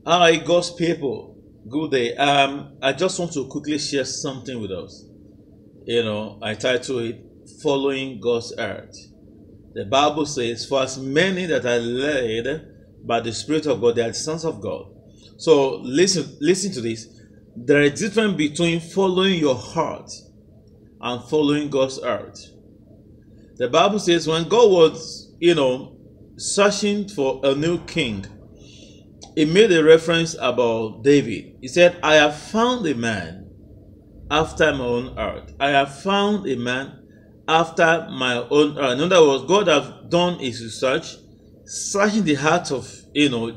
Hi, God's people. Good day. I just want to quickly share something with us. I title it Following God's Earth. The Bible says, for as many that are led by the Spirit of God, they are the sons of God. So listen to this. There is a difference between following your heart and following God's earth. The Bible says when God was, searching for a new king, he made a reference about David. He said, I have found a man after my own heart. I have found a man after my own heart. In other words, God has done his research, searching the heart of,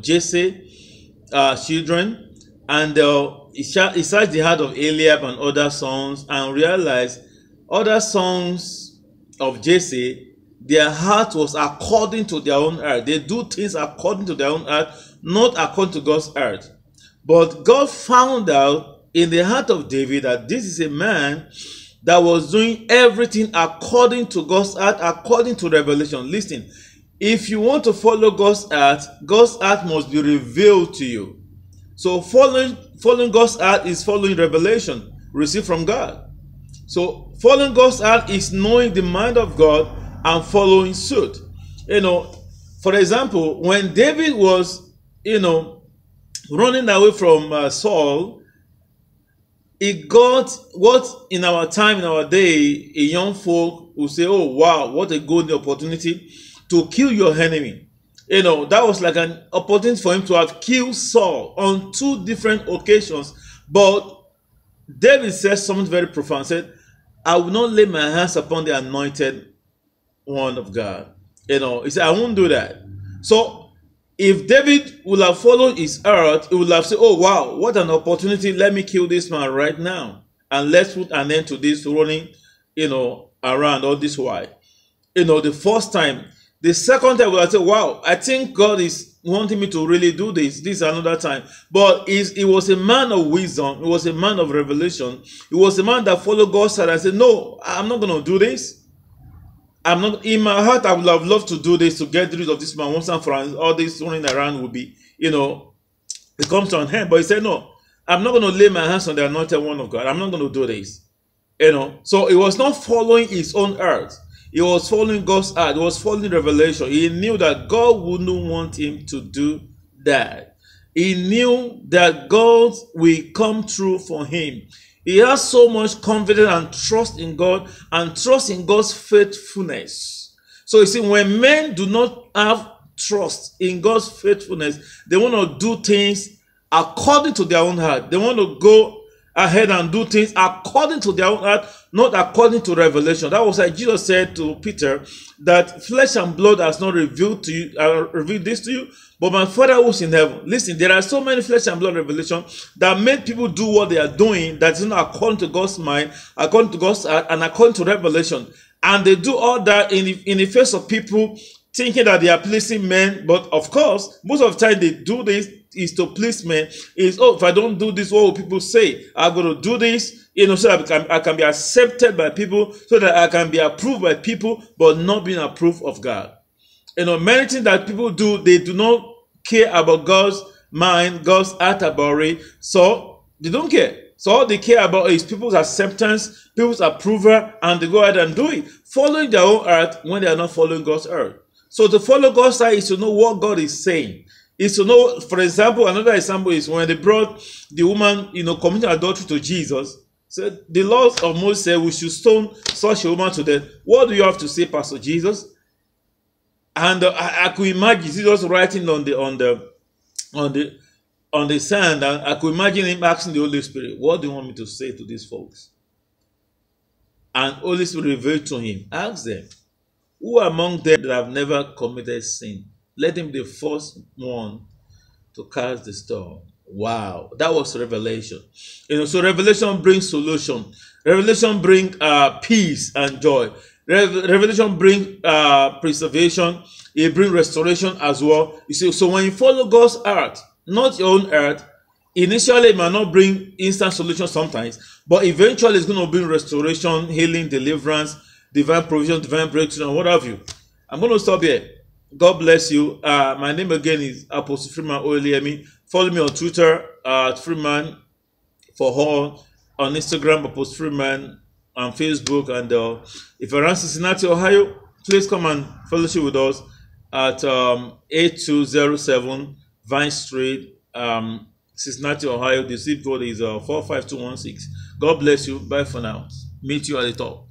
Jesse, children, and he searched the heart of Eliab and other sons and realized other sons of Jesse, their heart was according to their own heart. They do things according to their own heart, not according to God's heart. But God found out in the heart of David that this is a man that was doing everything according to God's heart, according to revelation. Listen, if you want to follow God's heart must be revealed to you. So following God's heart is following revelation received from God. So following God's heart is knowing the mind of God and following suit. For example, when David was, running away from Saul, he got what in our time, in our day, a young folk will say, oh, wow, what a good opportunity to kill your enemy. That was like an opportunity for him to have killed Saul on 2 different occasions. But David says something very profound. He said, I will not lay my hands upon the anointed one of God. He said, I won't do that. So if David would have followed his heart, he would have said, oh, wow, what an opportunity. Let me kill this man right now. And let's put an end to this running, around all this while. The first time. The second time, I said, wow, I think God is wanting me to really do this. This is another time. But he was a man of wisdom. He was a man of revelation. He was a man that followed God's side. I said, no, I'm not going to do this. I'm not. In my heart, I would have loved to do this, to get rid of this man once and for all. All this running around will be, it comes to an end. But he said, no, I'm not going to lay my hands on the anointed one of God. I'm not going to do this. So he was not following his own heart. He was following God's heart. He was following revelation. He knew that God wouldn't want him to do that. He knew that God will come through for him. He has so much confidence and trust in God and trust in God's faithfulness. So you see, when men do not have trust in God's faithfulness, they want to do things according to their own heart. They want to go ahead and do things according to their own heart, not according to revelation. That was why Jesus said to Peter that flesh and blood has not revealed this to you, but my Father who's in heaven. Listen, there are so many flesh and blood revelations that make people do what they are doing that is not according to God's mind, according to God's heart, and according to revelation. And they do all that in the face of people thinking that they are pleasing men. But of course, most of the time they do this is to please men. If I don't do this, what will people say? I'm going to do this, so that I can be accepted by people, so that I can be approved by people, but not being approved of God. Many things that people do, they do not care about God's mind, God's heart about it, so they don't care. So all they care about is people's acceptance, people's approval, and they go ahead and do it, following their own heart when they are not following God's heart. So to follow God's heart is to know what God is saying. Is to know, for example, another example is when they brought the woman, committing adultery to Jesus. So the laws of Moses said we should stone such a woman to death. What do you have to say, Pastor Jesus? And I could imagine Jesus writing on the sand, and I could imagine him asking the Holy Spirit, "What do you want me to say to these folks?" And Holy Spirit revealed to him, "Ask them, who among them that have never committed sin? Let him be the first one to cast the stone." Wow, that was revelation. So revelation brings solution. Revelation brings peace and joy. Revelation brings preservation. It brings restoration as well. You see, so when you follow God's heart, not your own heart, initially it might not bring instant solution sometimes, but eventually it's going to bring restoration, healing, deliverance, divine provision, divine breakthrough, and what have you. I'm going to stop here. God bless you. My name again is Apostle Freeman Oyelemi. Follow me on Twitter at Freeman for all, on Instagram Apostle Freeman, on Facebook, and if you're around Cincinnati, Ohio, please come and fellowship with us at 8207 Vine Street, Cincinnati, Ohio. The zip code is 45216. God bless you. Bye for now. Meet you at the top.